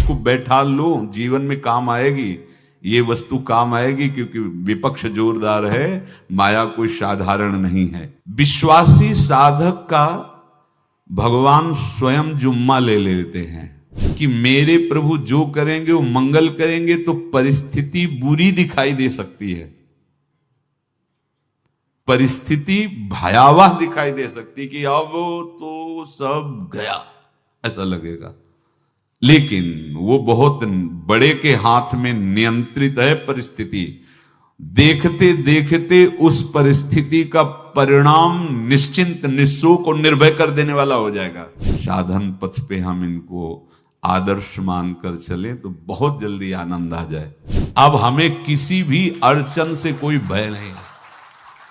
इसको बैठा लो, जीवन में काम आएगी, ये वस्तु काम आएगी, क्योंकि विपक्ष जोरदार है, माया कोई साधारण नहीं है। विश्वासी साधक का भगवान स्वयं जुम्मा ले लेते हैं कि मेरे प्रभु जो करेंगे वो मंगल करेंगे। तो परिस्थिति बुरी दिखाई दे सकती है, परिस्थिति भयावह दिखाई दे सकती कि अब तो सब गया, ऐसा लगेगा, लेकिन वो बहुत बड़े के हाथ में नियंत्रित है परिस्थिति। देखते देखते उस परिस्थिति का परिणाम निश्चिंत, निःशोक और निर्भय कर देने वाला हो जाएगा। साधन पथ पे हम इनको आदर्श मानकर चले तो बहुत जल्दी आनंद आ जाए। अब हमें किसी भी अड़चन से कोई भय नहीं,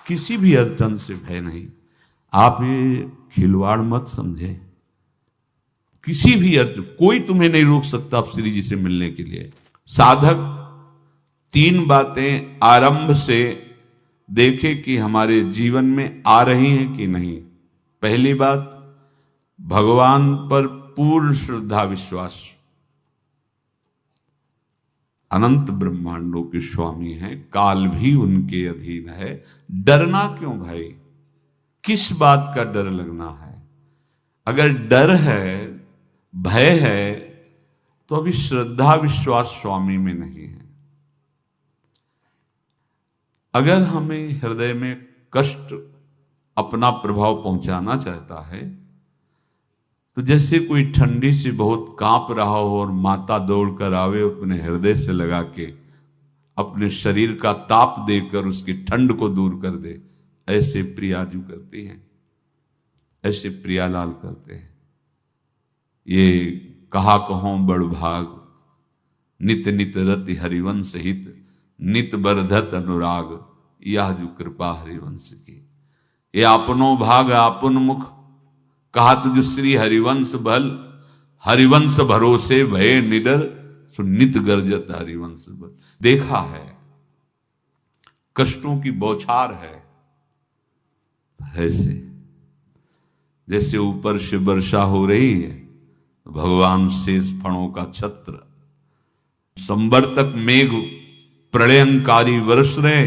किसी भी अड़चन से भय नहीं। आप ये खिलवाड़ मत समझे, किसी भी अर्थ कोई तुम्हें नहीं रोक सकता आप श्री जी से मिलने के लिए। साधक 3 बातें आरंभ से देखे कि हमारे जीवन में आ रही हैं कि नहीं। पहली बात, भगवान पर पूर्ण श्रद्धा विश्वास। अनंत ब्रह्मांडों के स्वामी हैं, काल भी उनके अधीन है। डरना क्यों भाई, किस बात का डर लगना है? अगर डर है, भय है, तो अभी श्रद्धा विश्वास स्वामी में नहीं है। अगर हमें हृदय में कष्ट अपना प्रभाव पहुंचाना चाहता है, तो जैसे कोई ठंडी से बहुत कांप रहा हो और माता दौड़कर आवे, अपने हृदय से लगा के अपने शरीर का ताप देकर उसकी ठंड को दूर कर दे, ऐसे प्रियाजू करती हैं, ऐसे प्रियालाल करते हैं। ये कहा कहो बड़ भाग, नित नित रति हरिवंश हित, नित बरधत अनुराग, यह जो कृपा हरिवंश की। ये आपनो भाग आपन मुख, कहा तुझ श्री हरिवंश बल, हरिवंश भरोसे भय निडर, सो नित गर्जत हरिवंश बल। देखा है, कष्टों की बौछार है, ऐसे जैसे ऊपर से वर्षा हो रही है, भगवान शेष फणों का छत्र, संवर्तक मेघ प्रलयंकारी वर्ष रहे,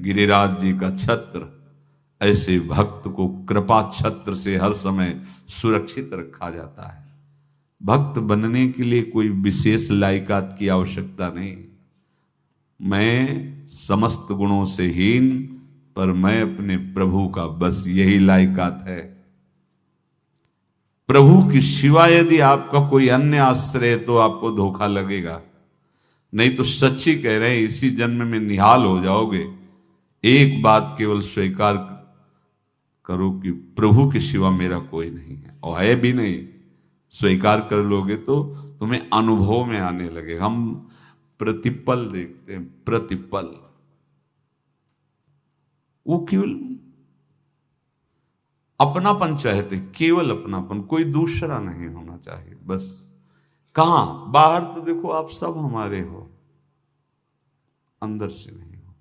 गिरिराज जी का छत्र। ऐसे भक्त को कृपा छत्र से हर समय सुरक्षित रखा जाता है। भक्त बनने के लिए कोई विशेष लायकात की आवश्यकता नहीं। मैं समस्त गुणों से हीन, पर मैं अपने प्रभु का, बस यही लायकात है। प्रभु की सिवा यदि आपका कोई अन्य आश्रय है तो आपको धोखा लगेगा, नहीं तो सच्ची कह रहे हैं, इसी जन्म में निहाल हो जाओगे। एक बात केवल स्वीकार करो कि प्रभु के सिवा मेरा कोई नहीं है, और है भी नहीं। स्वीकार कर लोगे तो तुम्हें अनुभव में आने लगे। हम प्रतिपल देखते हैं, प्रतिपल, वो केवल अपनापन चाहते, केवल अपनापन, कोई दूसरा नहीं होना चाहिए। बस कहां बाहर तो देखो आप सब हमारे हो, अंदर से नहीं हो।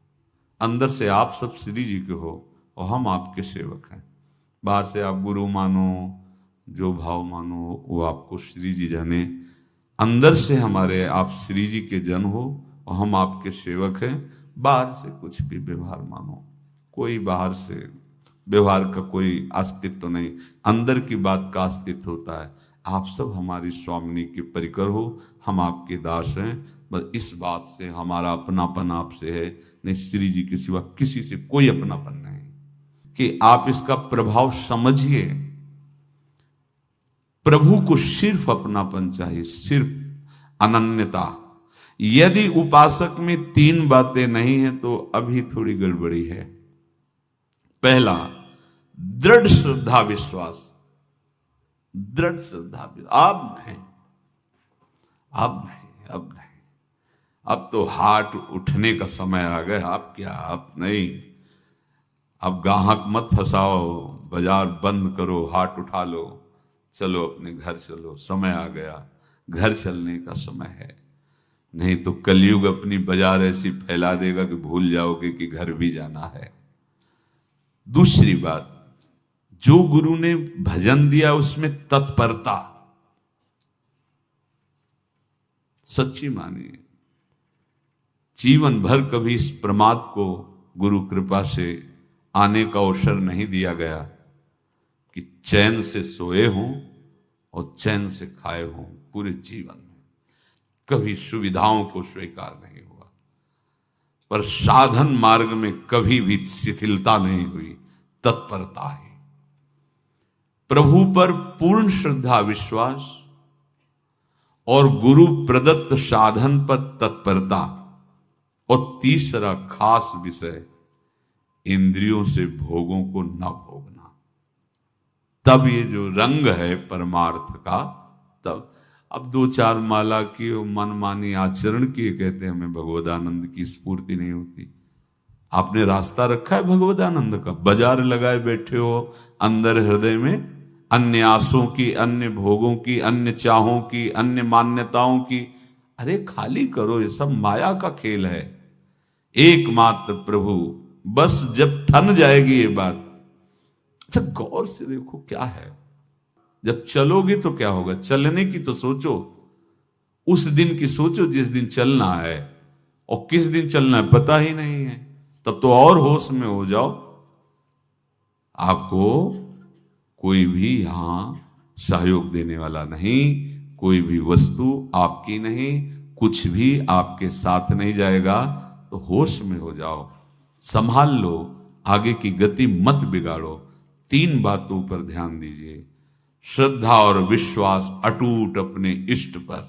अंदर से आप सब श्री जी के हो और हम आपके सेवक हैं। बाहर से आप गुरु मानो, जो भाव मानो, वो आपको श्री जी जाने। अंदर से हमारे आप श्री जी के जन हो और हम आपके सेवक हैं। बाहर से कुछ भी व्यवहार मानो, कोई बाहर से व्यवहार का कोई अस्तित्व नहीं, अंदर की बात का अस्तित्व होता है। आप सब हमारी स्वामिनी के परिकर हो, हम आपके दास हैं। बस इस बात से हमारा अपनापन आपसे है, नहीं श्री जी के सिवा किसी से कोई अपनापन नहीं। कि आप इसका प्रभाव समझिए। प्रभु को सिर्फ अपनापन चाहिए, सिर्फ अनन्यता। यदि उपासक में 3 बातें नहीं है तो अभी थोड़ी गड़बड़ी है। पहला, दृढ़ श्रद्धा विश्वास। दृढ़ श्रद्धा, अब नहीं, अब नहीं, अब नहीं, अब तो हाथ उठने का समय आ गया। अब क्या, अब नहीं, अब गाहक मत फंसाओ, बाजार बंद करो, हाथ उठा लो, चलो अपने घर चलो, समय आ गया, घर चलने का समय है। नहीं तो कलयुग अपनी बाजार ऐसी फैला देगा कि भूल जाओगे कि घर भी जाना है। दूसरी बात, जो गुरु ने भजन दिया उसमें तत्परता। सच्ची मानिए। जीवन भर कभी इस प्रमाद को गुरु कृपा से आने का अवसर नहीं दिया गया कि चैन से सोए हों और चैन से खाए हों। पूरे जीवन में कभी सुविधाओं को स्वीकार नहीं हुआ, पर साधन मार्ग में कभी भी शिथिलता नहीं हुई, तत्परता ही। प्रभु पर पूर्ण श्रद्धा विश्वास और गुरु प्रदत्त साधन पर तत्परता, और तीसरा खास विषय इंद्रियों से भोगों को न भोगना। तब ये जो रंग है परमार्थ का, तब अब 2-4 माला की और मनमानी आचरण की कहते हैं हमें भगवदानंद की स्फूर्ति नहीं होती। आपने रास्ता रखा है भगवदानंद का, बाजार लगाए बैठे हो अंदर हृदय में अन्य आसों की, अन्य भोगों की, अन्य चाहों की, अन्य मान्यताओं की। अरे खाली करो, ये सब माया का खेल है। एकमात्र प्रभु, बस जब ठन जाएगी ये बात। अच्छा गौर से देखो क्या है, जब चलोगे तो क्या होगा, चलने की तो सोचो, उस दिन की सोचो जिस दिन चलना है, और किस दिन चलना है पता ही नहीं है, तब तो और होश में हो जाओ। आपको कोई भी यहां सहयोग देने वाला नहीं, कोई भी वस्तु आपकी नहीं, कुछ भी आपके साथ नहीं जाएगा। तो होश में हो जाओ, संभाल लो, आगे की गति मत बिगाड़ो। 3 बातों पर ध्यान दीजिए, श्रद्धा और विश्वास अटूट अपने इष्ट पर।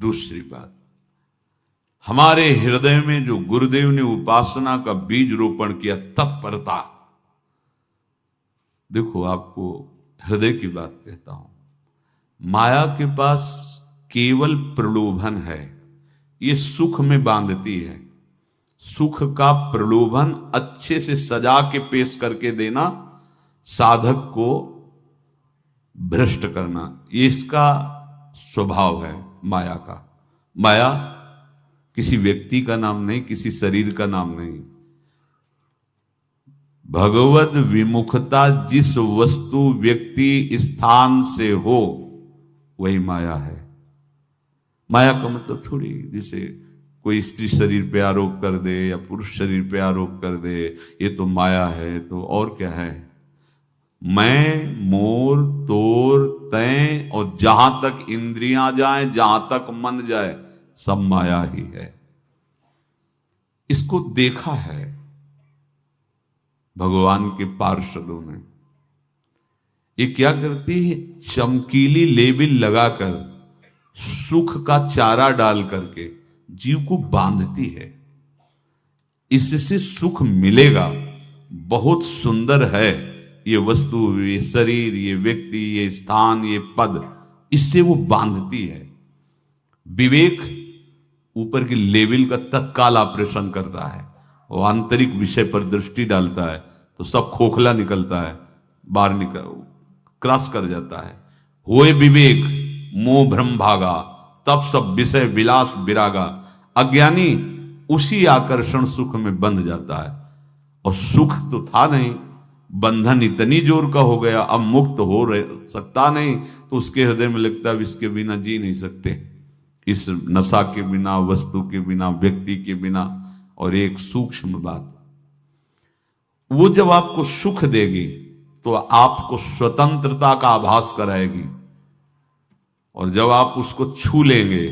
दूसरी बात, हमारे हृदय में जो गुरुदेव ने उपासना का बीज रोपण किया, तत्परता। देखो आपको हृदय की बात कहता हूं, माया के पास केवल प्रलोभन है, ये सुख में बांधती है। सुख का प्रलोभन अच्छे से सजा के पेश करके देना, साधक को भ्रष्ट करना, ये इसका स्वभाव है माया का। माया किसी व्यक्ति का नाम नहीं, किसी शरीर का नाम नहीं। भगवत विमुखता जिस वस्तु व्यक्ति स्थान से हो वही माया है। माया का मतलब थोड़ी जैसे कोई स्त्री शरीर पे आरोप कर दे या पुरुष शरीर पे आरोप कर दे, ये तो माया है, तो और क्या है। मैं, मोर, तोर, तय और जहां तक इंद्रियां जाएं, जहां तक मन जाए, सब माया ही है। इसको देखा है भगवान के पार्षदों ने। ये क्या करती है, चमकीली लेबिल लगाकर, सुख का चारा डाल करके जीव को बांधती है। इससे सुख मिलेगा, बहुत सुंदर है ये वस्तु, ये शरीर, ये व्यक्ति, ये स्थान, ये पद, इससे वो बांधती है। विवेक ऊपर की लेवल का तत्काल ऑपरेशन करता है, वो आंतरिक विषय पर दृष्टि डालता है तो सब खोखला निकलता है, बाहर निकल क्रॉस कर जाता है। होए विवेक मोह भ्रम भागा, तब सब विषय विलास विरागा। अज्ञानी उसी आकर्षण सुख में बंध जाता है, और सुख तो था नहीं, बंधन इतनी जोर का हो गया, अब मुक्त हो सकता नहीं, तो उसके हृदय में लगता है इसके बिना जी नहीं सकते, इस नशा के बिना, वस्तु के बिना, व्यक्ति के बिना। और एक सूक्ष्म बात, वो जब आपको सुख देगी तो आपको स्वतंत्रता का आभास कराएगी, और जब आप उसको छू लेंगे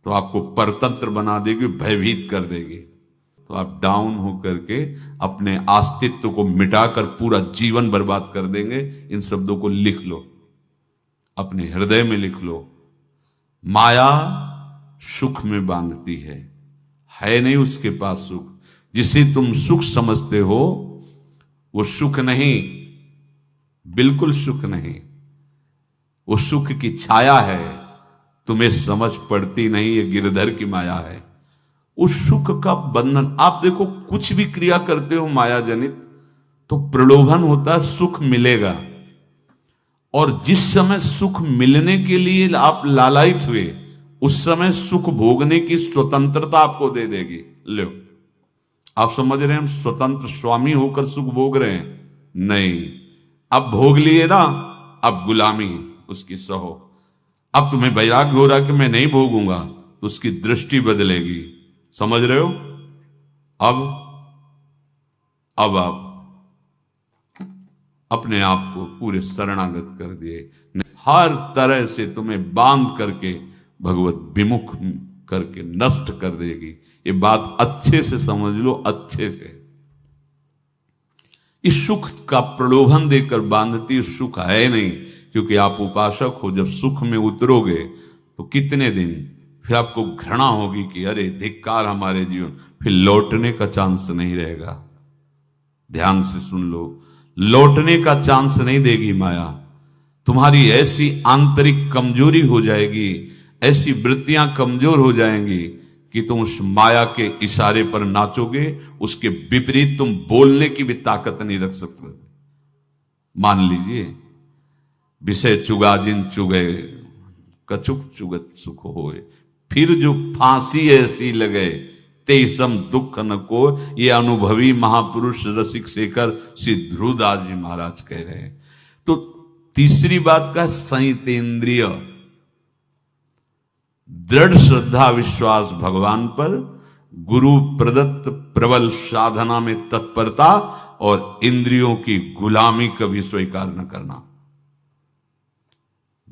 तो आपको परतंत्र बना देगी, भयभीत कर देगी। तो आप डाउन होकर के अपने अस्तित्व को मिटाकर पूरा जीवन बर्बाद कर देंगे। इन शब्दों को लिख लो, अपने हृदय में लिख लो। माया सुख में बांधती है नहीं उसके पास सुख। जिसे तुम सुख समझते हो वो सुख नहीं, बिल्कुल सुख नहीं, वो सुख की छाया है, तुम्हें समझ पड़ती नहीं, ये गिरधर की माया है। उस सुख का बंधन, आप देखो कुछ भी क्रिया करते हो माया जनित तो प्रलोभन होता है, सुख मिलेगा, और जिस समय सुख मिलने के लिए आप लालायित हुए उस समय सुख भोगने की स्वतंत्रता आपको दे देगी। लो, आप समझ रहे हैं हम स्वतंत्र स्वामी होकर सुख भोग रहे हैं? नहीं, अब भोग लिए ना, अब गुलामी, उसकी सहो। अब तुम्हें वैराग्य हो रहा कि मैं नहीं भोगूंगा, तो उसकी दृष्टि बदलेगी। समझ रहे हो? अब आप अपने आप को पूरे शरणागत कर दिए, हर तरह से तुम्हें बांध करके भगवत विमुख करके नष्ट कर देगी। ये बात अच्छे से समझ लो, अच्छे से। इस सुख का प्रलोभन देकर बांधती सुख है नहीं, क्योंकि आप उपासक हो। जब सुख में उतरोगे तो कितने दिन फिर आपको घृणा होगी कि अरे धिक्कार हमारे जीवन, फिर लौटने का चांस नहीं रहेगा। ध्यान से सुन लो, लौटने का चांस नहीं देगी माया। तुम्हारी ऐसी आंतरिक कमजोरी हो जाएगी, ऐसी वृत्तियां कमजोर हो जाएंगी कि तुम उस माया के इशारे पर नाचोगे, उसके विपरीत तुम बोलने की भी ताकत नहीं रख सकते। मान लीजिए, विषय चुगा जिन चुगे, कछुक चुगत सुख होए, फिर जो फांसी ऐसी लगे तेसम दुख न को। ये अनुभवी महापुरुष रसिक शेखर श्री ध्रुवदास जी महाराज कह रहे हैं। तो तीसरी बात का संयतेंद्रिय, दृढ़ श्रद्धा विश्वास भगवान पर, गुरु प्रदत्त प्रबल साधना में तत्परता, और इंद्रियों की गुलामी कभी स्वीकार न करना।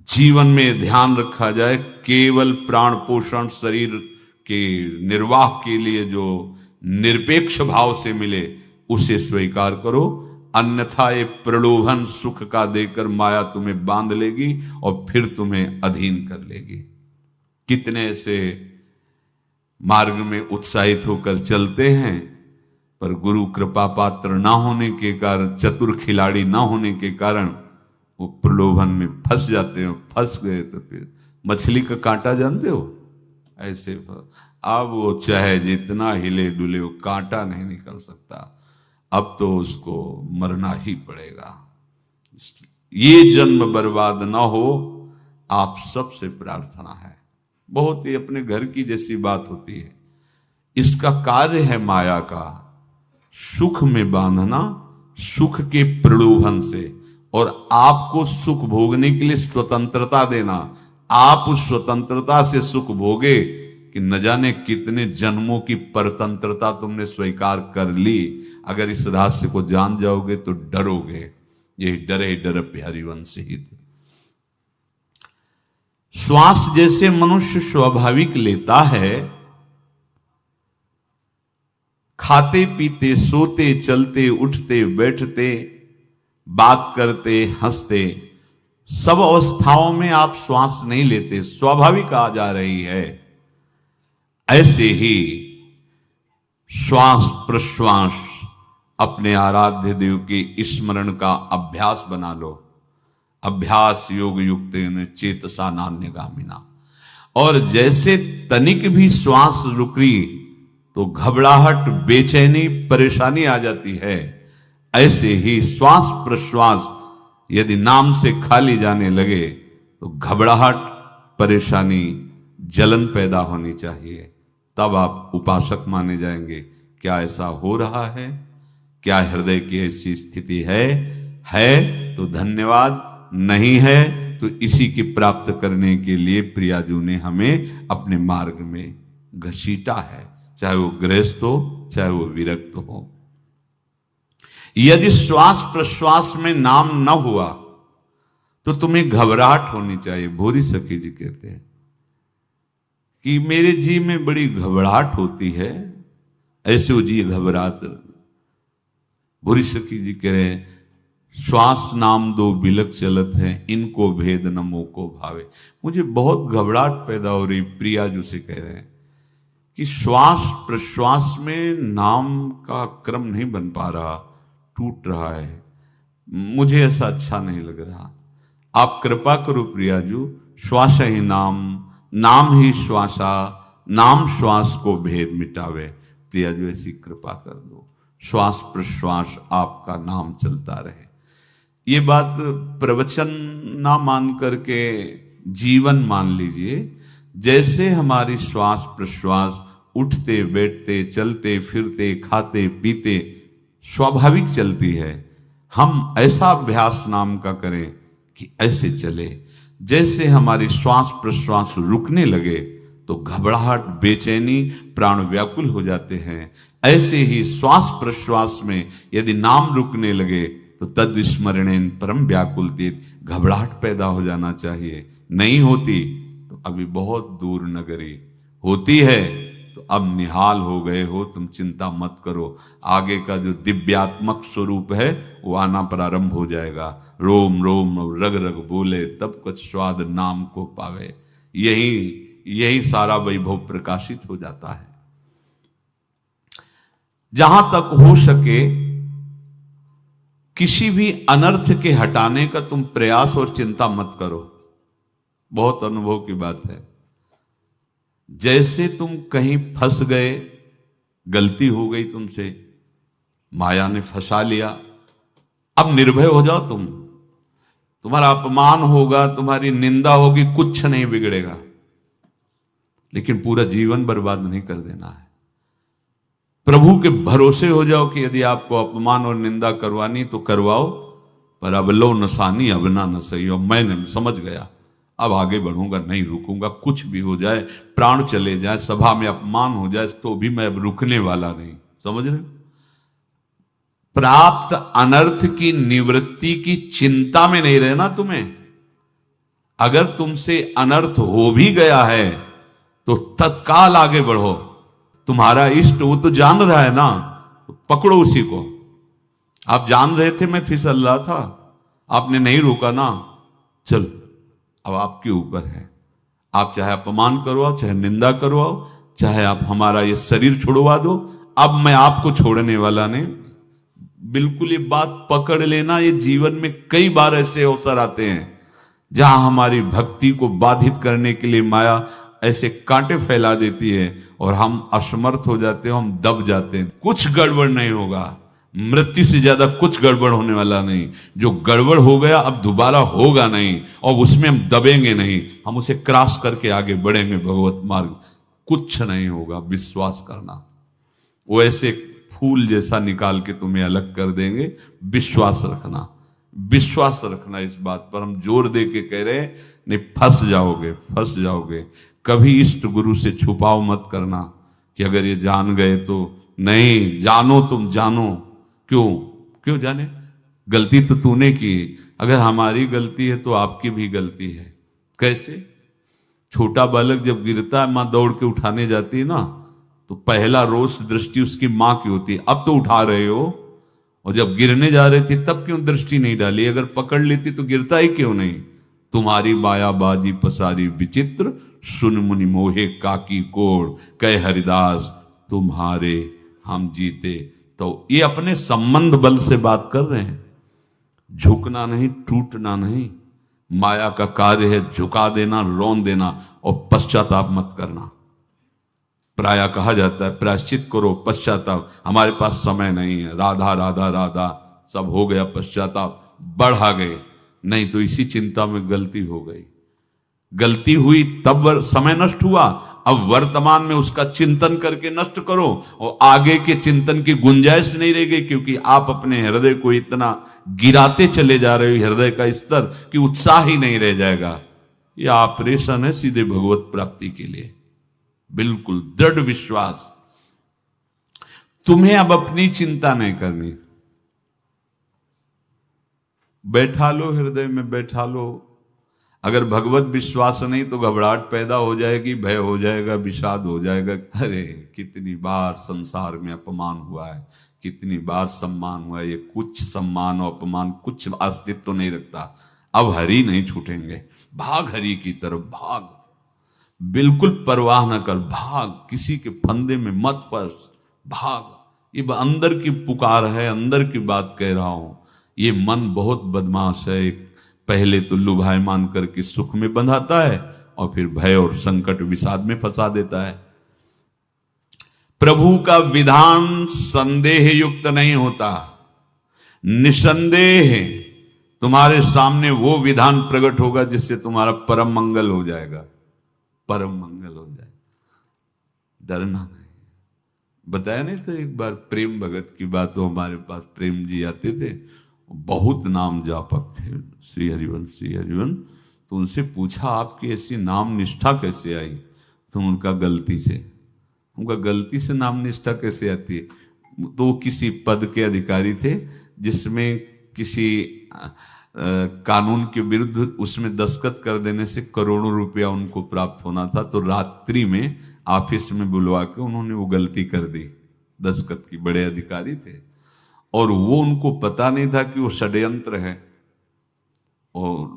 जीवन में ध्यान रखा जाए, केवल प्राण पोषण शरीर के निर्वाह के लिए जो निरपेक्ष भाव से मिले उसे स्वीकार करो, अन्यथा ये प्रलोभन सुख का देकर माया तुम्हें बांध लेगी और फिर तुम्हें अधीन कर लेगी। कितने ऐसे मार्ग में उत्साहित होकर चलते हैं, पर गुरु कृपा पात्र ना होने के कारण, चतुर खिलाड़ी ना होने के कारण वो प्रलोभन में फंस जाते हैं। फंस गए तो फिर मछली का कांटा जानते हो, ऐसे अब वो चाहे जितना हिले डुले वो कांटा नहीं निकल सकता, अब तो उसको मरना ही पड़ेगा। ये जन्म बर्बाद ना हो, आप सबसे प्रार्थना है। बहुत ही अपने घर की जैसी बात होती है। इसका कार्य है माया का सुख में बांधना, सुख के प्रलोभन से, और आपको सुख भोगने के लिए स्वतंत्रता देना। आप उस स्वतंत्रता से सुख भोगे कि न जाने कितने जन्मों की परतंत्रता तुमने स्वीकार कर ली। अगर इस रहस्य को जान जाओगे तो डरोगे। ये डरे डर हरिवंश ही। श्वास जैसे मनुष्य स्वाभाविक लेता है, खाते पीते सोते चलते उठते बैठते बात करते हंसते, सब अवस्थाओं में आप श्वास नहीं लेते, स्वाभाविक आ जा रही है। ऐसे ही श्वास प्रश्वास अपने आराध्य देव के स्मरण का अभ्यास बना लो। अभ्यास योग युक्तेन चेतसा नान्यगामिना। और जैसे तनिक भी श्वास रुकी तो घबराहट, बेचैनी, परेशानी आ जाती है, ऐसे ही श्वास प्रश्वास यदि नाम से खाली जाने लगे तो घबराहट, परेशानी, जलन पैदा होनी चाहिए। तब आप उपासक माने जाएंगे। क्या ऐसा हो रहा है? क्या हृदय की ऐसी स्थिति है तो धन्यवाद, नहीं है तो इसी की प्राप्त करने के लिए प्रियाजू ने हमें अपने मार्ग में घसीटा है, चाहे वो गृहस्थ हो चाहे वो विरक्त हो। यदि श्वास प्रश्वास में नाम न हुआ तो तुम्हें घबराहट होनी चाहिए। भूरी सखी जी कहते हैं कि मेरे जी में बड़ी घबराहट होती है, ऐसे वो जी घबरात। भूरी सखी जी कह रहे हैं, श्वास नाम दो बिलक चलत है, इनको भेद न मोको भावे। मुझे बहुत घबराहट पैदा हो रही। प्रिया जो से कह रहे हैं कि श्वास प्रश्वास में नाम का क्रम नहीं बन पा रहा, टूट रहा है, मुझे ऐसा अच्छा नहीं लग रहा। आप कृपा करो प्रियाजू, श्वास ही नाम, नाम ही श्वासा, नाम श्वास को भेद मिटावे। प्रियाजू ऐसी कृपा कर दो, श्वास प्रश्वास आपका नाम चलता रहे। ये बात प्रवचन ना मान करके जीवन मान लीजिए। जैसे हमारी श्वास प्रश्वास उठते बैठते चलते फिरते खाते पीते स्वाभाविक चलती है, हम ऐसा अभ्यास नाम का करें कि ऐसे चले। जैसे हमारी श्वास प्रश्वास रुकने लगे तो घबराहट, बेचैनी, प्राण व्याकुल हो जाते हैं, ऐसे ही श्वास प्रश्वास में यदि नाम रुकने लगे तो तद स्मरणेन परम व्याकुलतीत, घबराहट पैदा हो जाना चाहिए। नहीं होती तो अभी बहुत दूर नगरी, होती है तो अब निहाल हो गए हो, तुम चिंता मत करो। आगे का जो दिव्यात्मक स्वरूप है वो आना प्रारंभ हो जाएगा। रोम रोम रग रग बोले तब कुछ स्वाद नाम को पावे, यही सारा वैभव प्रकाशित हो जाता है। जहां तक हो सके किसी भी अनर्थ के हटाने का तुम प्रयास और चिंता मत करो। बहुत अनुभव की बात है। जैसे तुम कहीं फंस गए, गलती हो गई तुमसे, माया ने फंसा लिया, अब निर्भय हो जाओ। तुम्हारा अपमान होगा, तुम्हारी निंदा होगी, कुछ नहीं बिगड़ेगा, लेकिन पूरा जीवन बर्बाद नहीं कर देना है। प्रभु के भरोसे हो जाओ कि यदि आपको अपमान और निंदा करवानी तो करवाओ, पर अब लो नसानी अब ना न सही। और मैंने समझ गया, अब आगे बढ़ूंगा, नहीं रुकूंगा। कुछ भी हो जाए, प्राण चले जाए, सभा में अपमान हो जाए, तो भी मैं अब रुकने वाला नहीं। समझ रहे? प्राप्त अनर्थ की निवृत्ति की चिंता में नहीं रहना तुम्हें। अगर तुमसे अनर्थ हो भी गया है तो तत्काल आगे बढ़ो। तुम्हारा इष्ट वो तो जान रहा है ना, तो पकड़ो उसी को। आप जान रहे थे मैं फिसल रहा था, आपने नहीं रोका ना, चलो अब आपके ऊपर है। आप चाहे अपमान करवाओ, चाहे निंदा करवाओ, चाहे आप हमारा ये शरीर छुड़वा दो, अब मैं आपको छोड़ने वाला नहीं। बिल्कुल ये बात पकड़ लेना। ये जीवन में कई बार ऐसे अवसर आते हैं जहां हमारी भक्ति को बाधित करने के लिए माया ऐसे कांटे फैला देती है और हम असमर्थ हो जाते हैं, हम दब जाते हैं। कुछ गड़बड़ नहीं होगा, मृत्यु से ज्यादा कुछ गड़बड़ होने वाला नहीं। जो गड़बड़ हो गया अब दोबारा होगा नहीं, और उसमें हम दबेंगे नहीं, हम उसे क्रॉस करके आगे बढ़ेंगे भगवत मार्ग। कुछ नहीं होगा, विश्वास करना। वो ऐसे फूल जैसा निकाल के तुम्हें अलग कर देंगे। विश्वास रखना, विश्वास रखना। इस बात पर हम जोर दे के कह रहे हैं, नहीं फंस जाओगे, फंस जाओगे। कभी इष्ट गुरु से छुपाओ मत करना कि अगर ये जान गए तो। नहीं, जानो, तुम जानो। क्यों जाने? गलती तो तूने की। अगर हमारी गलती है तो आपकी भी गलती है। कैसे? छोटा बालक जब गिरता है, मां दौड़ के उठाने जाती है ना, तो पहला रोष दृष्टि उसकी मां की होती है। अब तो उठा रहे हो, और जब गिरने जा रहे थे तब क्यों दृष्टि नहीं डाली? अगर पकड़ लेती तो गिरता ही क्यों नहीं? तुम्हारी मायाबाजी पसारी विचित्र, सुन मुनि मोहे काकी कोड़, कह हरिदास तुम्हारे हम जीते। तो ये अपने संबंध बल से बात कर रहे हैं। झुकना नहीं, टूटना नहीं। माया का कार्य है झुका देना, रौन देना, और पश्चाताप मत करना। प्राय कहा जाता है प्रायश्चित करो, पश्चाताप। हमारे पास समय नहीं है। राधा राधा राधा सब हो गया, पश्चाताप बढ़ा गए। नहीं तो इसी चिंता में गलती हो गई। गलती हुई तब समय नष्ट हुआ, अब वर्तमान में उसका चिंतन करके नष्ट करो, और आगे के चिंतन की गुंजाइश नहीं रह गई, क्योंकि आप अपने हृदय को इतना गिराते चले जा रहे हो, हृदय का स्तर, कि उत्साह ही नहीं रह जाएगा। यह ऑपरेशन है सीधे भगवत प्राप्ति के लिए। बिल्कुल दृढ़ विश्वास। तुम्हें अब अपनी चिंता नहीं करनी। बैठा लो, हृदय में बैठा लो। अगर भगवत विश्वास नहीं तो घबराहट पैदा हो जाएगी, भय हो जाएगा, विषाद हो जाएगा। अरे कितनी बार संसार में अपमान हुआ है, कितनी बार सम्मान हुआ है। ये कुछ सम्मान और अपमान कुछ अस्तित्व तो नहीं रखता। अब हरि नहीं छूटेंगे। भाग हरि की तरफ, भाग। बिल्कुल परवाह न कर, भाग। किसी के फंदे में मत फंस, भाग। ये अंदर की पुकार है, अंदर की बात कह रहा हूं। ये मन बहुत बदमाश है। पहले तो लुभायमान करके सुख में बंधाता है, और फिर भय और संकट विषाद में फंसा देता है। प्रभु का विधान संदेह युक्त नहीं होता। निसंदेह तुम्हारे सामने वो विधान प्रकट होगा जिससे तुम्हारा परम मंगल हो जाएगा, परम मंगल हो जाएगा। डरना नहीं। बताया नहीं था एक बार प्रेम भगत की बात। तो हमारे पास प्रेम जी आते थे, बहुत नाम जापक थे, श्री हरिवंश, श्री हरिवंश। तो उनसे पूछा आपकी ऐसी नाम निष्ठा कैसे आई? तो उनका गलती से। उनका गलती से नाम निष्ठा कैसे आती है? तो वो किसी पद के अधिकारी थे जिसमें किसी कानून के विरुद्ध उसमें दस्तखत कर देने से करोड़ों रुपया उनको प्राप्त होना था। तो रात्रि में ऑफिस में बुलवा के उन्होंने वो गलती कर दी दस्तखत की। बड़े अधिकारी थे और वो उनको पता नहीं था कि वो षड्यंत्र है, और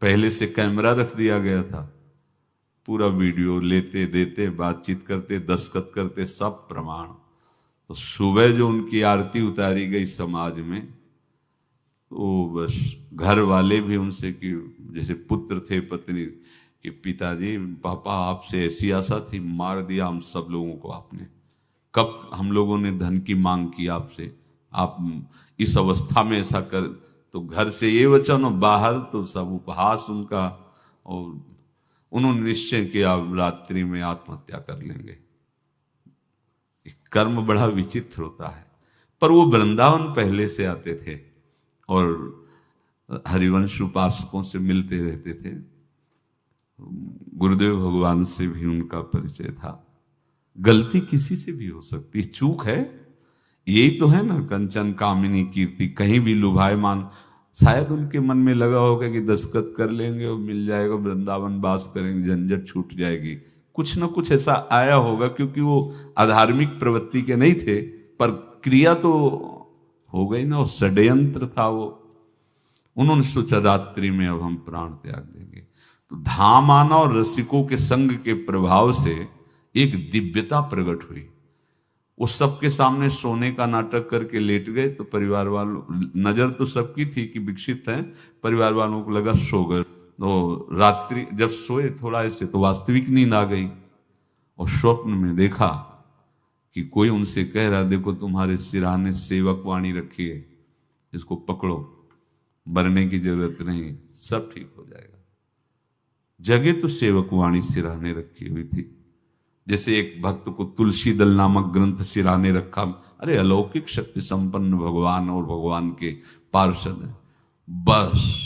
पहले से कैमरा रख दिया गया था। पूरा वीडियो लेते देते, बातचीत करते, दस्तखत करते, सब प्रमाण। तो सुबह जो उनकी आरती उतारी गई समाज में, तो बस घर वाले भी उनसे कि जैसे पुत्र थे पत्नी कि पिताजी पापा आपसे ऐसी आशा थी, मार दिया हम सब लोगों को आपने। कब हम लोगों ने धन की मांग की आपसे, आप इस अवस्था में ऐसा कर। तो घर से ये वचन और बाहर तो सब उपहास उनका, और उन्होंने निश्चय किया अब रात्रि में आत्महत्या कर लेंगे। कर्म बड़ा विचित्र होता है। पर वो वृंदावन पहले से आते थे और हरिवंश उपासकों से मिलते रहते थे। गुरुदेव भगवान से भी उनका परिचय था। गलती किसी से भी हो सकती, चूक है, यही तो है ना। कंचन कामिनी कीर्ति, कहीं भी लुभायमान। शायद उनके मन में लगा होगा कि दस्तखत कर लेंगे और मिल जाएगा, वृंदावन वास करेंगे, झंझट छूट जाएगी। कुछ ना कुछ ऐसा आया होगा, क्योंकि वो अधार्मिक प्रवृत्ति के नहीं थे, पर क्रिया तो हो गई ना, षड्यंत्र था वो। उन्होंने सोचा रात्रि में अब हम प्राण त्याग देंगे। तो धाम आना और रसिकों के संग के प्रभाव से एक दिव्यता प्रकट हुई। वो सबके सामने सोने का नाटक करके लेट गए। तो परिवार वालों, नजर तो सबकी थी कि विकसित है, परिवार वालों को लगा सो गए। तो रात्रि जब सोए थोड़ा ऐसे, तो वास्तविक नींद आ गई और स्वप्न में देखा कि कोई उनसे कह रहा, देखो तुम्हारे सिरहाने सेवक वाणी रखी है, इसको पकड़ो, मरने की जरूरत नहीं, सब ठीक हो जाएगा। जगह तो सेवक वाणी सिरहाने रखी हुई थी। जैसे एक भक्त को तुलसी दल नामक ग्रंथ सिरहाने रखा। अरे अलौकिक शक्ति संपन्न भगवान और भगवान के पार्षद हैं। बस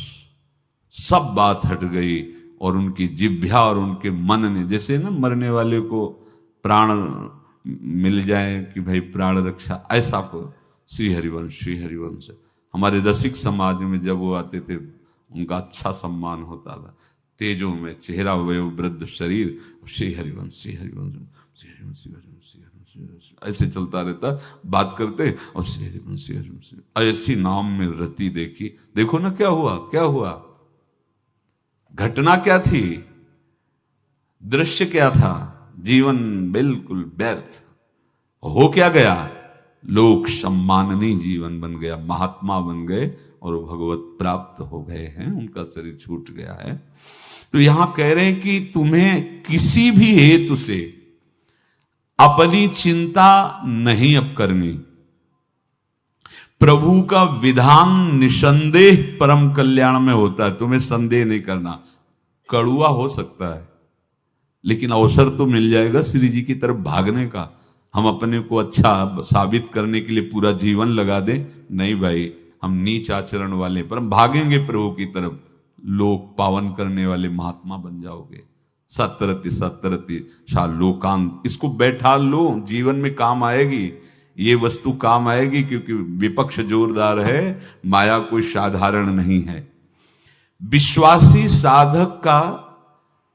सब बात हट गई और उनकी जिह्वा और उनके मन ने, जैसे ना मरने वाले को प्राण मिल जाए कि भाई प्राण रक्षा, ऐसा को श्री हरिवंश हमारे रसिक समाज में जब वो आते थे उनका अच्छा सम्मान होता था। तेजो में चेहरा, वयो वृद्ध शरीर, श्री हरिवंश ऐसे चलता रहता, बात करते और श्री हरिवंश ऐसी नाम में रति देखी। देखो ना क्या हुआ, घटना क्या थी, दृश्य क्या था, जीवन बिल्कुल व्यर्थ हो क्या गया, लोक सम्माननीय जीवन बन गया, महात्मा बन गए और भगवत प्राप्त हो गए हैं, उनका शरीर छूट गया है। तो यहां कह रहे हैं कि तुम्हें किसी भी हेतु से अपनी चिंता नहीं अब करनी। प्रभु का विधान निसंदेह परम कल्याण में होता है, तुम्हें संदेह नहीं करना। कड़ुआ हो सकता है लेकिन अवसर तो मिल जाएगा श्री जी की तरफ भागने का। हम अपने को अच्छा साबित करने के लिए पूरा जीवन लगा दें, नहीं भाई, हम नीच आचरण वाले पर हम भागेंगे प्रभु की तरफ, लोक पावन करने वाले महात्मा बन जाओगे। सतरति शाह लोकांत, इसको बैठा लो, जीवन में काम आएगी, ये वस्तु काम आएगी, क्योंकि विपक्ष जोरदार है, माया कोई साधारण नहीं है। विश्वासी साधक का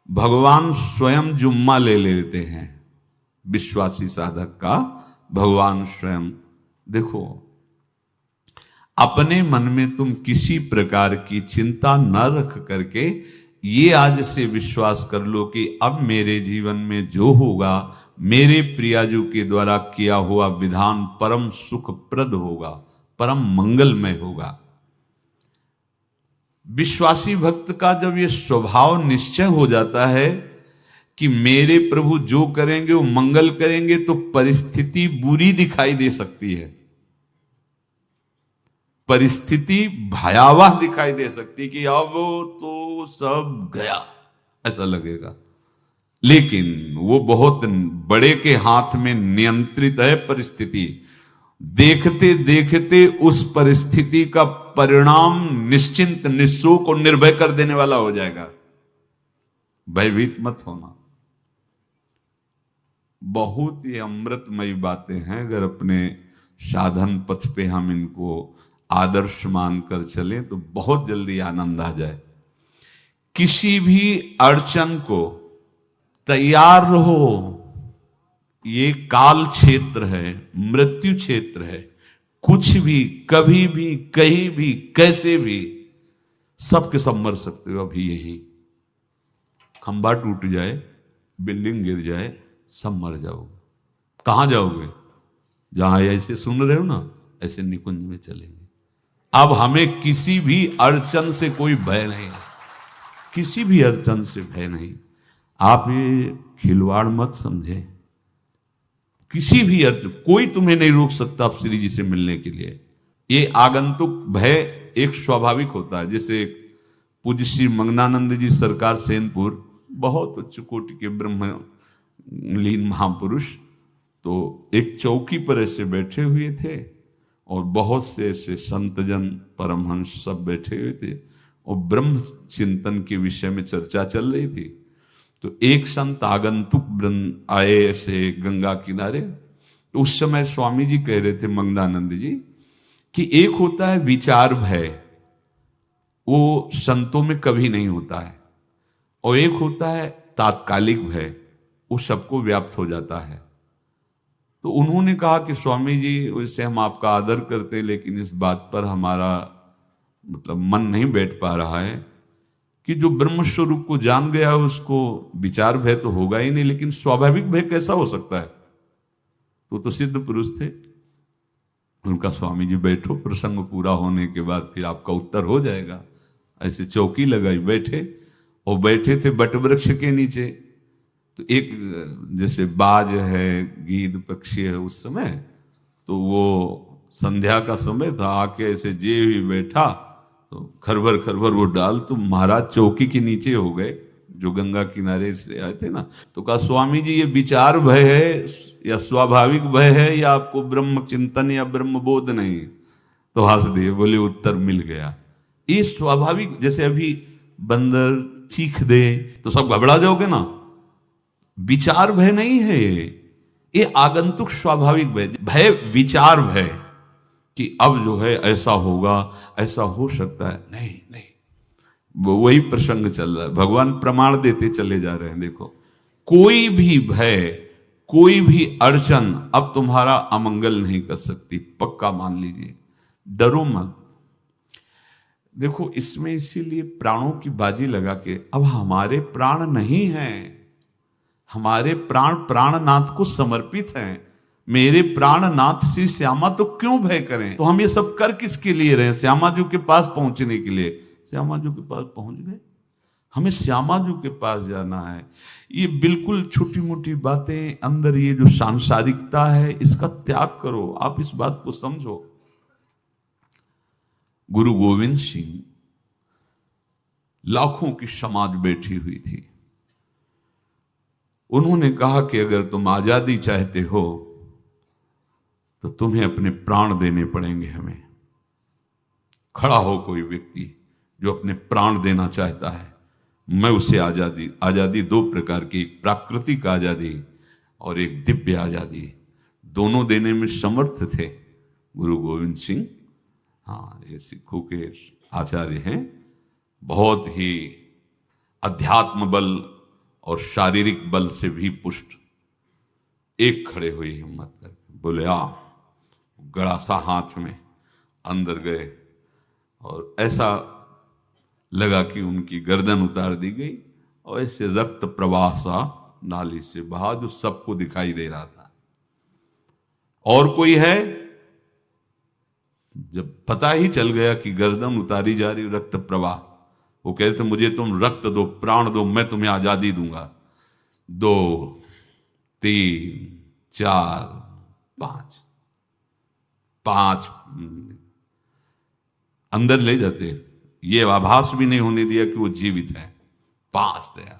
भगवान स्वयं जुम्मा ले लेते हैं। विश्वासी साधक का भगवान स्वयं, देखो अपने मन में तुम किसी प्रकार की चिंता न रख करके ये आज से विश्वास कर लो कि अब मेरे जीवन में जो होगा, मेरे प्रियाजू के द्वारा किया हुआ विधान परम सुखप्रद होगा, परम मंगलमय होगा। विश्वासी भक्त का जब ये स्वभाव निश्चय हो जाता है कि मेरे प्रभु जो करेंगे वो मंगल करेंगे, तो परिस्थिति बुरी दिखाई दे सकती है, परिस्थिति भयावह दिखाई दे सकती कि अब तो सब गया, ऐसा लगेगा। लेकिन वो बहुत बड़े के हाथ में नियंत्रित है परिस्थिति। देखते देखते उस परिस्थिति का परिणाम निश्चिंत, निःशोक और निर्भय कर देने वाला हो जाएगा। भयभीत मत होना। बहुत ही अमृतमयी बातें हैं, अगर अपने साधन पथ पे हम इनको आदर्श मानकर चलें तो बहुत जल्दी आनंद आ जाए। किसी भी अड़चन को तैयार रहो, ये काल क्षेत्र है, मृत्यु क्षेत्र है। कुछ भी, कभी भी, कहीं भी, कैसे भी, सबके सब मर सकते हो। अभी यही खंबा टूट जाए, बिल्डिंग गिर जाए, सब मर जाओगे। कहां जाओगे? जहां ऐसे सुन रहे हो ना, ऐसे निकुंज में चलेंगे। अब हमें किसी भी अड़चन से कोई भय नहीं, किसी भी अड़चन से भय नहीं। आप ये खिलवाड़ मत समझे। किसी भी अर्थ कोई तुम्हें नहीं रोक सकता आप श्री जी से मिलने के लिए। ये आगंतुक भय एक स्वाभाविक होता है। जैसे पूज्य श्री मंगनानंद जी सरकार सेनपुर, बहुत उच्च कोटि के ब्रह्मलीन महापुरुष, तो एक चौकी पर ऐसे बैठे हुए थे और बहुत से ऐसे संतजन परमहंस सब बैठे हुए थे और ब्रह्म चिंतन के विषय में चर्चा चल रही थी। तो एक संत आगंतुक वृंद आए ऐसे गंगा किनारे। तो उस समय स्वामी जी कह रहे थे मंगनानंद जी कि एक होता है विचार भय, वो संतों में कभी नहीं होता है, और एक होता है तात्कालिक भय, वो सबको व्याप्त हो जाता है। तो उन्होंने कहा कि स्वामी जी, वैसे हम आपका आदर करते हैं, लेकिन इस बात पर हमारा मतलब मन नहीं बैठ पा रहा है कि जो ब्रह्म स्वरूप को जान गया है उसको विचार भय तो होगा ही नहीं, लेकिन स्वाभाविक भय कैसा हो सकता है? तो सिद्ध पुरुष थे। उनका स्वामी जी बैठो, प्रसंग पूरा होने के बाद फिर आपका उत्तर हो जाएगा। ऐसे चौकी लगाई, बैठे, और बैठे थे बटवृक्ष के नीचे। तो एक जैसे बाज है, गीद पक्षी है, उस समय तो वो संध्या का समय था, आके ऐसे जे ही बैठा तो खरबर खरबर वो डाल, तो महाराज चौकी के नीचे हो गए, जो गंगा किनारे से आए थे ना। तो कहा स्वामी जी ये विचार भय है या स्वाभाविक भय है या आपको ब्रह्म चिंतन या ब्रह्म बोध नहीं? तो हंस दिए, बोले उत्तर मिल गया। ये स्वाभाविक, जैसे अभी बंदर चीख दे तो सब घबरा जाओगे ना, विचार भय नहीं है ये आगंतुक स्वाभाविक भय। भय विचार भय कि अब जो है ऐसा होगा, ऐसा हो सकता है, नहीं नहीं, वही प्रसंग चल रहा है। भगवान प्रमाण देते चले जा रहे हैं। देखो, कोई भी भय, कोई भी अड़चन अब तुम्हारा अमंगल नहीं कर सकती, पक्का मान लीजिए। डरो मत। देखो, इसमें इसीलिए प्राणों की बाजी लगा के, अब हमारे प्राण नहीं हैं, हमारे प्राण प्राणनाथ को समर्पित हैं। मेरे प्राणनाथ श्री श्यामा, तो क्यों भय करें? तो हम ये सब कर किसके लिए रहे? श्यामा जी के पास पहुंचने के लिए। श्यामा जी के पास पहुंच गए, हमें श्यामा जी के पास जाना है। ये बिल्कुल छोटी मोटी बातें, अंदर ये जो सांसारिकता है, इसका त्याग करो। आप इस बात को समझो। गुरु गोविंद सिंह, लाखों की समाज बैठी हुई थी। उन्होंने कहा कि अगर तुम आजादी चाहते हो तो तुम्हें अपने प्राण देने पड़ेंगे। हमें खड़ा हो कोई व्यक्ति जो अपने प्राण देना चाहता है, मैं उसे आजादी, आजादी दो प्रकार की, एक प्राकृतिक आजादी और एक दिव्य आजादी, दोनों देने में समर्थ थे गुरु गोविंद सिंह। हाँ, ये सिखों के आचार्य हैं, बहुत ही अध्यात्म बल और शारीरिक बल से भी पुष्ट। एक खड़े हुए हिम्मत करके, बोले आ, गड़ासा हाथ में अंदर गए और ऐसा लगा कि उनकी गर्दन उतार दी गई और ऐसे रक्त प्रवाह सा नाली से बहा, जो सबको दिखाई दे रहा था। और कोई है? जब पता ही चल गया कि गर्दन उतारी जा रही, रक्त प्रवाह, वो कहते मुझे तुम रक्त दो, प्राण दो, मैं तुम्हें आजादी दूंगा। 2 3 4 5 अंदर ले जाते, ये आभास भी नहीं होने दिया कि वो जीवित है। 5 तैयार,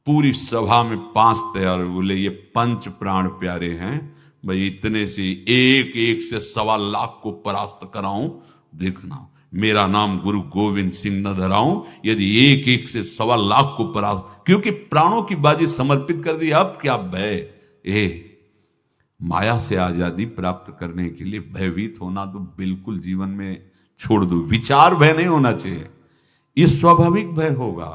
पूरी सभा में 5 तैयार। बोले ये पंच प्राण प्यारे हैं भाई, इतने से एक एक से 1.25 लाख को परास्त कराऊं, देखना। मेरा नाम गुरु गोविंद सिंह न धराऊं, यदि एक एक से 1.25 को परास्त, क्योंकि प्राणों की बाजी समर्पित कर दी। अब क्या भय, माया से आजादी प्राप्त करने के लिए भयभीत होना तो बिल्कुल जीवन में छोड़ दो। विचार भय नहीं होना चाहिए, ये स्वाभाविक भय होगा।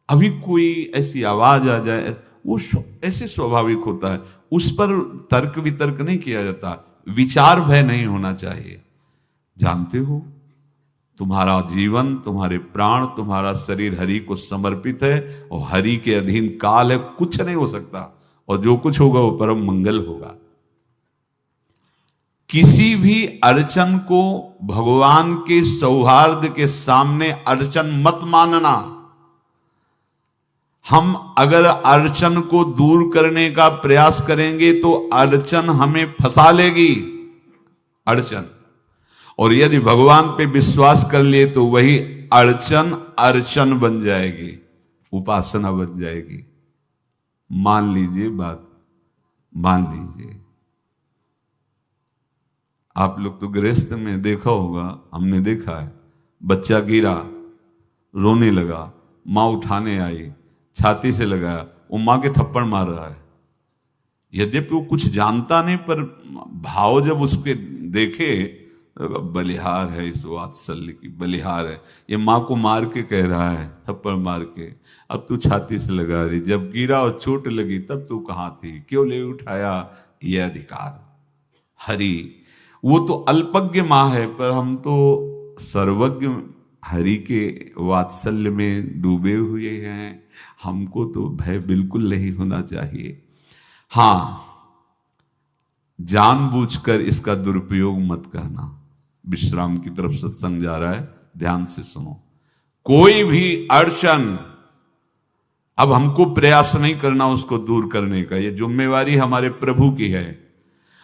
अभी कोई ऐसी आवाज आ जाए, वो ऐसे स्वाभाविक होता है, उस पर तर्क वितर्क नहीं किया जाता। विचार भय नहीं होना चाहिए। जानते हो, तुम्हारा जीवन, तुम्हारे प्राण, तुम्हारा शरीर हरि को समर्पित है और हरि के अधीन काल है, कुछ नहीं हो सकता, और जो कुछ होगा वो परम मंगल होगा। किसी भी अड़चन को भगवान के सौहार्द के सामने अड़चन मत मानना। हम अगर अड़चन को दूर करने का प्रयास करेंगे तो अड़चन हमें फंसा लेगी, अड़चन। और यदि भगवान पे विश्वास कर लिए तो वही अड़चन अर्चन बन जाएगी, उपासना बन जाएगी। मान लीजिए बात, मान लीजिए आप लोग तो गृहस्थ में देखा होगा, हमने देखा है, बच्चा गिरा, रोने लगा, मां उठाने आई, छाती से लगाया, वो मां के थप्पड़ मार रहा है। यद्यपि वो कुछ जानता नहीं, पर भाव जब उसके देखे, बलिहार है इस वात्सल्य की, बलिहार है, ये मां को मार के कह रहा है, थप्पड़ मार के, अब तू छाती से लगा रही, जब गिरा और चोट लगी तब तू कहां थी, क्यों ले उठाया, ये अधिकार। हरि वो तो अल्पज्ञ मां है, पर हम तो सर्वज्ञ हरि के वात्सल्य में डूबे हुए हैं। हमको तो भय बिल्कुल नहीं होना चाहिए। हां, जानबूझकर इसका दुरुपयोग मत करना। विश्राम की तरफ सत्संग जा रहा है, ध्यान से सुनो। कोई भी अड़चन, अब हमको प्रयास नहीं करना उसको दूर करने का, ये जिम्मेवारी हमारे प्रभु की है।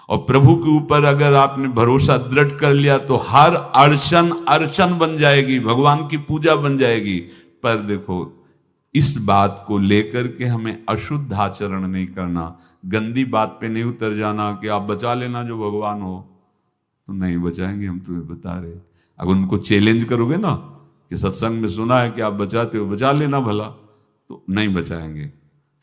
और प्रभु के ऊपर अगर आपने भरोसा दृढ़ कर लिया तो हर अड़चन अर्चन बन जाएगी, भगवान की पूजा बन जाएगी। पर देखो, इस बात को लेकर के हमें अशुद्ध आचरण नहीं करना, गंदी बात पे नहीं उतर जाना कि आप बचा लेना जो भगवान हो। तो नहीं बचाएंगे, हम तुम्हें बता रहे। अगर उनको चैलेंज करोगे ना कि सत्संग में सुना है कि आप बचाते हो, बचा लेना भला, तो नहीं बचाएंगे।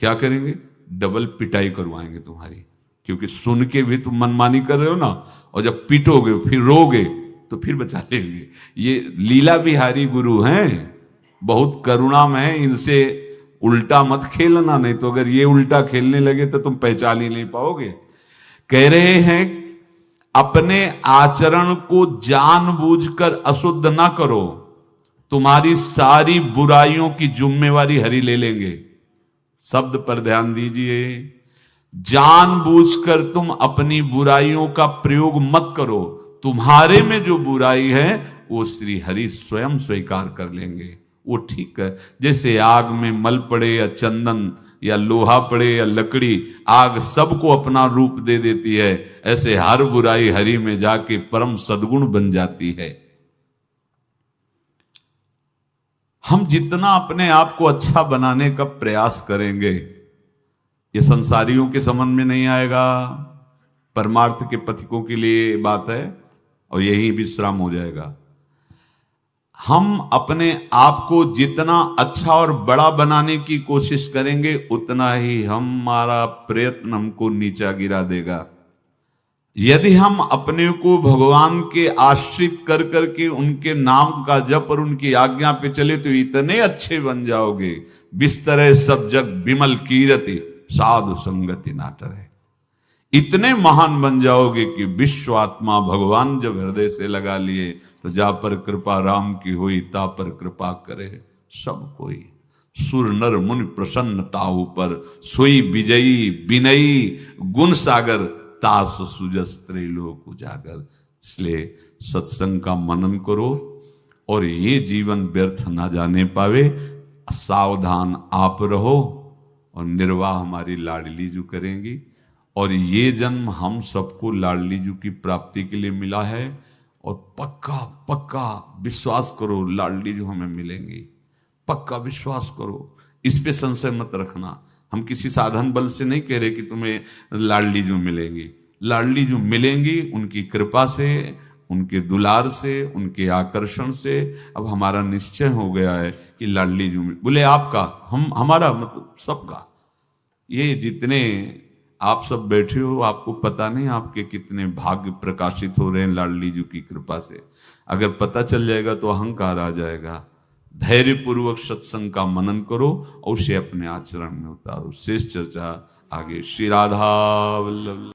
क्या करेंगे? डबल पिटाई करवाएंगे तुम्हारी, क्योंकि सुन के भी तुम मनमानी कर रहे हो ना, और जब पीटोगे फिर रोगे तो फिर बचा लेंगे। ये लीला बिहारी गुरु हैं, बहुत करुणामय है, इनसे उल्टा मत खेलना, नहीं तो अगर ये उल्टा खेलने लगे तो तुम पहचान ही नहीं पाओगे। कह रहे हैं अपने आचरण को जानबूझकर अशुद्ध ना करो, तुम्हारी सारी बुराइयों की जिम्मेवारी हरि ले लेंगे। शब्द पर ध्यान दीजिए, जानबूझकर तुम अपनी बुराइयों का प्रयोग मत करो, तुम्हारे में जो बुराई है वो श्री हरि स्वयं स्वीकार कर लेंगे। वो ठीक है, जैसे आग में मल पड़े या चंदन या लोहा पड़े या लकड़ी, आग सबको अपना रूप दे देती है, ऐसे हर बुराई हरि में जाके परम सद्गुण बन जाती है। हम जितना अपने आप को अच्छा बनाने का प्रयास करेंगे, ये संसारियों के समझ में नहीं आएगा, परमार्थ के पथिकों के लिए बात है, और यही विश्राम हो जाएगा। हम अपने आप को जितना अच्छा और बड़ा बनाने की कोशिश करेंगे, उतना ही हमारा प्रयत्न हमको नीचा गिरा देगा। यदि हम अपने को भगवान के आश्रित कर करके उनके नाम का जप और उनकी आज्ञा पे चले तो इतने अच्छे बन जाओगे, बिस्तरे सब जग विमल कीरति साधु संगति नाटर है। इतने महान बन जाओगे कि विश्व आत्मा भगवान जब हृदय से लगा लिए तो जा पर कृपा राम की हुई, ता पर कृपा करे सब कोई। सुर नर मुनि प्रसन्नता ऊपर, सोई विजयी विनयी गुण सागर, तास सुजस त्रैलोक उजागर। इसलिए सत्संग का मनन करो, और ये जीवन व्यर्थ ना जाने पावे, सावधान आप रहो, और निर्वाह हमारी लाडली जू करेंगी। और ये जन्म हम सबको लाडली जू की प्राप्ति के लिए मिला है, और पक्का पक्का विश्वास करो लाडली जू हमें मिलेंगी, पक्का विश्वास करो, इस पे संशय मत रखना। हम किसी साधन बल से नहीं कह रहे कि तुम्हें लाडली जू मिलेंगी, लाडली जू मिलेंगी उनकी कृपा से, उनके दुलार से, उनके आकर्षण से अब हमारा निश्चय हो गया है कि लाडली जी बोले आपका, हमारा मतलब सबका। ये जितने आप सब बैठे हो, आपको पता नहीं आपके कितने भाग्य प्रकाशित हो रहे हैं लाडली जी की कृपा से। अगर पता चल जाएगा तो अहंकार आ जाएगा। धैर्य पूर्वक सत्संग का मनन करो और उसे अपने आचरण में उतारो। शेष चर्चा आगे। श्री राधा वल्लभ।